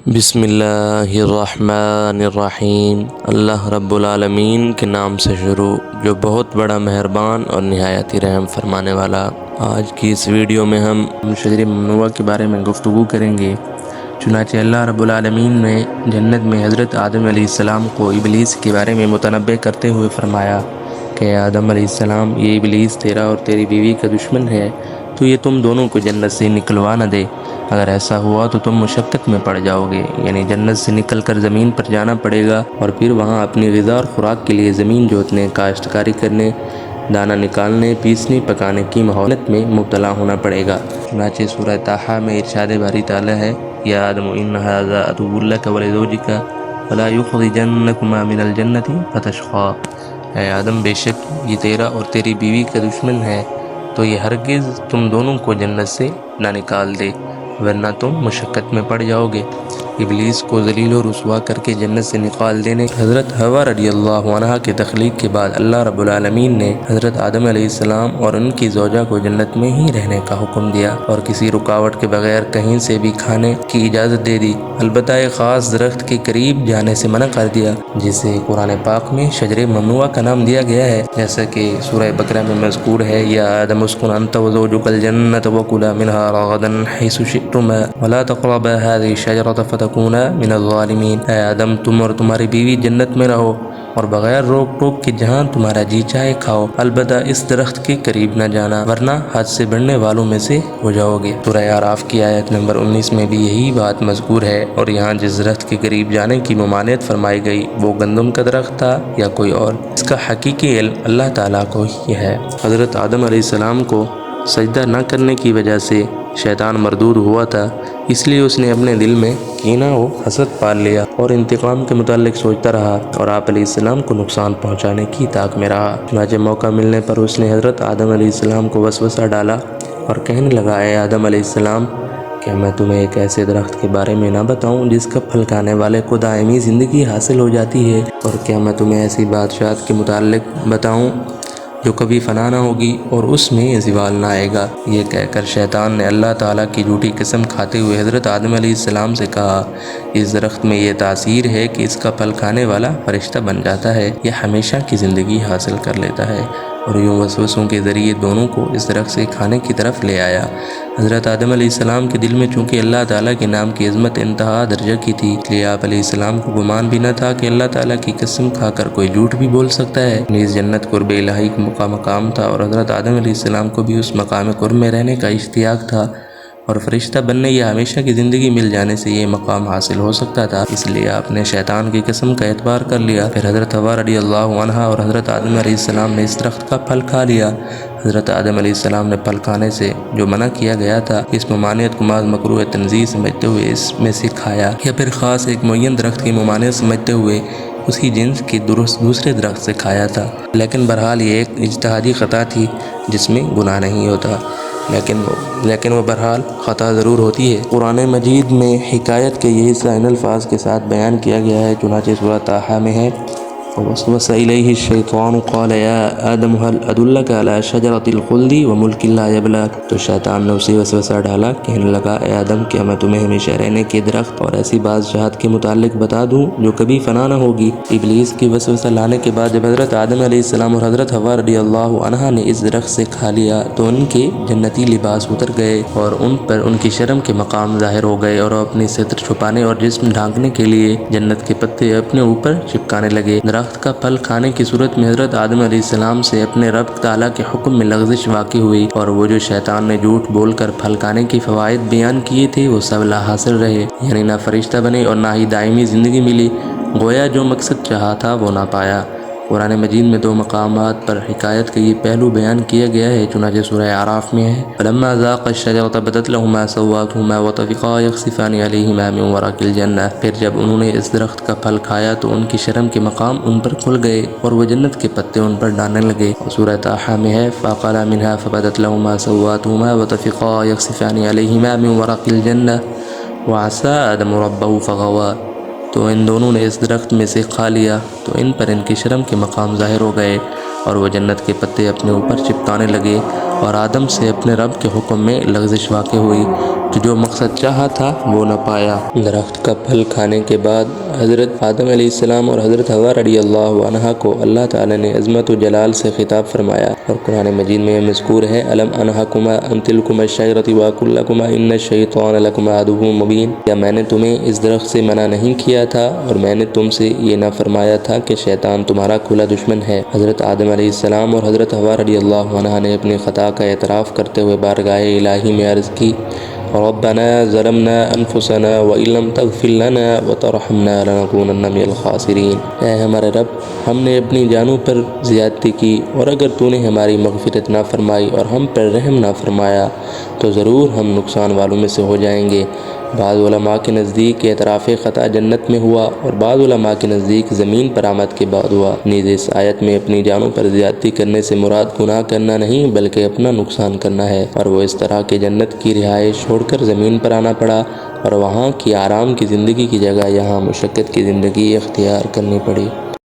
بسم اللہ الرحمن الرحیم۔ اللہ رب العالمین کے نام سے شروع جو بہت بڑا مہربان اور نہایت ہی رحم فرمانے والا۔ آج کی اس ویڈیو میں ہم شجر ممنوعہ کے بارے میں گفتگو کریں گے۔ چنانچہ اللہ رب العالمین نے جنت میں حضرت آدم علیہ السلام کو ابلیس کے بارے میں متنبع کرتے ہوئے فرمایا کہ آدم علیہ السلام، یہ ابلیس تیرا اور تیری بیوی کا دشمن ہے، تو یہ تم دونوں کو جنت سے نکلوا نہ دے۔ اگر ایسا ہوا تو تم مشقت میں پڑ جاؤ گے، یعنی جنت سے نکل کر زمین پر جانا پڑے گا اور پھر وہاں اپنی غذا اور خوراک کے لیے زمین جوتنے، کاشتکاری کرنے، دانہ نکالنے، پیسنے، پکانے کی محنت میں مبتلا ہونا پڑے گا۔ چنانچہ سورہ طٰہٰ میں ارشاد باری تعالیٰ ہے: یا آدم ان ھذا عدو لک ولزوجک ولا یخرجنکما من الجنۃ فتشقی۔ اے آدم، بے شک یہ تیرا اور تیری بیوی کا دشمن ہے، تو یہ ہرگز تم دونوں کو جنت سے نہ نکال دے، ورنہ تم مشقت میں پڑ جاؤ گے۔ ابلیس کو ذلیل و رسوا کر کے جنت سے نکال دینے حضرت حوا رضی اللہ عنہا کے تخلیق کے بعد اللہ رب العالمین نے حضرت آدم علیہ السلام اور ان کی زوجہ کو جنت میں ہی رہنے کا حکم دیا اور کسی رکاوٹ کے بغیر کہیں سے بھی کھانے کی اجازت دے دی، البتہ ایک خاص درخت کے قریب جانے سے منع کر دیا جسے قرآن پاک میں شجر ممنوعہ کا نام دیا گیا ہے، جیسا کہ سورہ بقرہ میں مذکور ہے: یا آدم اسکن انت وزوجک الجنۃ وکلا منہا رغدا حیث شئتما ولا تقربا هذه الشجرۃ فتکونا من الظالمین۔ اے آدم، تم اور تمہاری بیوی جنت میں رہو اور بغیر روک ٹوک کے جہاں تمہارا جی چاہے کھاؤ، البتہ اس درخت کے قریب نہ جانا ورنہ حد سے بڑھنے والوں میں سے ہو جاؤ گے۔ سورہ اعراف کی آیت نمبر 19 میں بھی یہی بات مذکور ہے، اور یہاں جس درخت کے قریب جانے کی ممانعت فرمائی گئی وہ گندم کا درخت تھا یا کوئی اور، اس کا حقیقی علم اللہ تعالیٰ کو ہی ہے۔ حضرت آدم علیہ السلام کو سجدہ نہ کرنے کی وجہ سے شیطان مردود ہوا تھا، اس لیے اس نے اپنے دل میں کینہ و حسد پال لیا اور انتقام کے متعلق سوچتا رہا اور آپ علیہ السلام کو نقصان پہنچانے کی طاق میں رہا۔ چنانچہ موقع ملنے پر اس نے حضرت آدم علیہ السلام کو وسوسہ ڈالا اور کہنے لگا: اے آدم علیہ السلام، کیا میں تمہیں ایک ایسے درخت کے بارے میں نہ بتاؤں جس کا پھل کھانے والے کو دائمی زندگی حاصل ہو جاتی ہے؟ اور کیا میں تمہیں ایسی بادشاہت کے متعلق بتاؤں جو کبھی فنا نہ ہوگی اور اس میں زوال نہ آئے گا؟ یہ کہہ کر شیطان نے اللہ تعالیٰ کی جھوٹی قسم کھاتے ہوئے حضرت آدم علیہ السلام سے کہا: اس درخت میں یہ تاثیر ہے کہ اس کا پھل کھانے والا فرشتہ بن جاتا ہے یا ہمیشہ کی زندگی حاصل کر لیتا ہے، اور یوں وسوسوں کے ذریعے دونوں کو اس درخت سے کھانے کی طرف لے آیا۔ حضرت آدم علیہ السلام کے دل میں چونکہ اللہ تعالیٰ کے نام کی عظمت انتہا درجہ کی تھی، اس لیے آپ علیہ السلام کو گمان بھی نہ تھا کہ اللہ تعالیٰ کی قسم کھا کر کوئی جھوٹ بھی بول سکتا ہے۔ نیز جنت قرب الہی کا مقام تھا اور حضرت آدم علیہ السلام کو بھی اس مقام قرب میں رہنے کا اشتیاق تھا، اور فرشتہ بننے یا ہمیشہ کی زندگی مل جانے سے یہ مقام حاصل ہو سکتا تھا، اس لیے آپ نے شیطان کی قسم کا اعتبار کر لیا۔ پھر حضرت حوا رضی اللہ عنہا اور حضرت آدم علیہ السلام نے اس درخت کا پھل کھا لیا۔ حضرت آدم علیہ السلام نے پھل کھانے سے جو منع کیا گیا تھا، اس ممانعت کو محض مکروہ تنزیہ سمجھتے ہوئے اس میں سے کھایا، یا پھر خاص ایک معین درخت کی ممانعت سمجھتے ہوئے اسی جنس کے دوسرے درخت سے کھایا تھا، لیکن بہرحال یہ ایک اجتہادی خطا تھی جس میں گناہ نہیں ہوتا، لیکن وہ بہرحال خطا ضرور ہوتی ہے۔ قرآن مجید میں حکایت کے یہ حصہ ان الفاظ کے ساتھ بیان کیا گیا ہے، چنانچہ سورہ طٰہٰ میں ہے: فوسوس الیہ الشیطان قال یا آدم هل ادلک علی شجرۃ الخلد وملک لا یبلی۔ تو شیطان نے اسے وسوسہ ڈالا، کہنے لگا: اے آدم، کیا میں تمہیں ہمیشہ رہنے کے درخت اور ایسی بادشاہت کے متعلق بتا دوں جو کبھی فنا نہ ہوگی؟ ابلیس کی وسوسہ لانے کے بعد جب حضرت آدم علیہ السلام اور حضرت حوا رضی اللہ عنہا نے اس درخت سے کھا لیا تو ان کے جنتی لباس اتر گئے اور ان پر ان کی شرم کے مقام ظاہر ہو گئے، اور اپنی ستر چھپانے اور جسم ڈھانکنے کے لیے جنت کے پتے اپنے اوپر چپکانے لگے۔ درخت کا پھل کھانے کی صورت میں حضرت آدم علیہ السلام سے اپنے رب تعالیٰ کے حکم میں لغزش واقع ہوئی، اور وہ جو شیطان نے جھوٹ بول کر پھل کھانے کی فوائد بیان کیے تھے وہ سب لا حاصل رہے، یعنی نہ فرشتہ بنے اور نہ ہی دائمی زندگی ملی، گویا جو مقصد چاہا تھا وہ نہ پایا۔ قرآن مجید میں دو مقامات پر حکایت کا یہ پہلو بیان کیا گیا ہے، چنانچہ سورہ اعراف میں ہے: فلما ذاقا الشجرۃ بدت لہما سوآتہما وطفقا یخصفان علیہما من ورق الجنہ۔ پھر جب انہوں نے اس درخت کا پھل کھایا تو ان کی شرم کے مقام ان پر کھل گئے اور وہ جنت کے پتے ان پر ڈالنے لگے۔ سورہ طٰہٰ میں ہے: فاکلا منہا فبدت لہما سوآتہما وطفقا یخصفان علیہما من ورق الجنہ وعصی آدم ربہ فغوی۔ تو تو ان دونوں نے اس درخت میں سے کھا لیا تو ان پر ان کی شرم کے مقام ظاہر ہو گئے اور وہ جنت کے پتے اپنے اوپر چپکانے لگے اور آدم سے اپنے رب کے حکم میں لغزش واقع ہوئی کہ جو مقصد چاہا تھا وہ نہ پایا۔ درخت کا پھل کھانے کے بعد حضرت آدم علیہ السلام اور حضرت حوا رضی اللہ عنہا کو اللہ تعالیٰ نے عظمت و جلال سے خطاب فرمایا اور قرآن مجید میں مذکور ہے الم انہکما ان تلکما الشجرۃ واقل لکما ان الشیطان لکما عدو مبین، کیا میں نے تمہیں اس درخت سے منع نہیں کیا تھا اور میں نے تم سے یہ نہ فرمایا تھا کہ شیطان تمہارا کھلا دشمن ہے۔ حضرت آدم علیہ السلام اور حضرت حوا رضی اللہ عنہا نے اپنی خطا کا اعتراف کرتے ہوئے بارگاہ الہی میں عرض کی ربنا ظلمنا انفسنا وان لم تغفر لنا وترحمنا لنكونن من الخاسرین، اے ہمارے رب ہم نے اپنی جانوں پر زیادتی کی اور اگر تو نے ہماری مغفرت نہ فرمائی اور ہم پر رحم نہ فرمایا تو ضرور ہم نقصان والوں میں سے ہو جائیں گے۔ بعض علماء کے نزدیک اعتراف خطا جنت میں ہوا اور بعض علماء کے نزدیک زمین پر آمد کے بعد ہوا۔ نیز اس آیت میں اپنی جانوں پر زیادتی کرنے سے مراد گناہ کرنا نہیں بلکہ اپنا نقصان کرنا ہے، اور وہ اس طرح کہ جنت کی رہائش چھوڑ کر زمین پر آنا پڑا اور وہاں کی آرام کی زندگی کی جگہ یہاں مشقت کی زندگی اختیار کرنی پڑی۔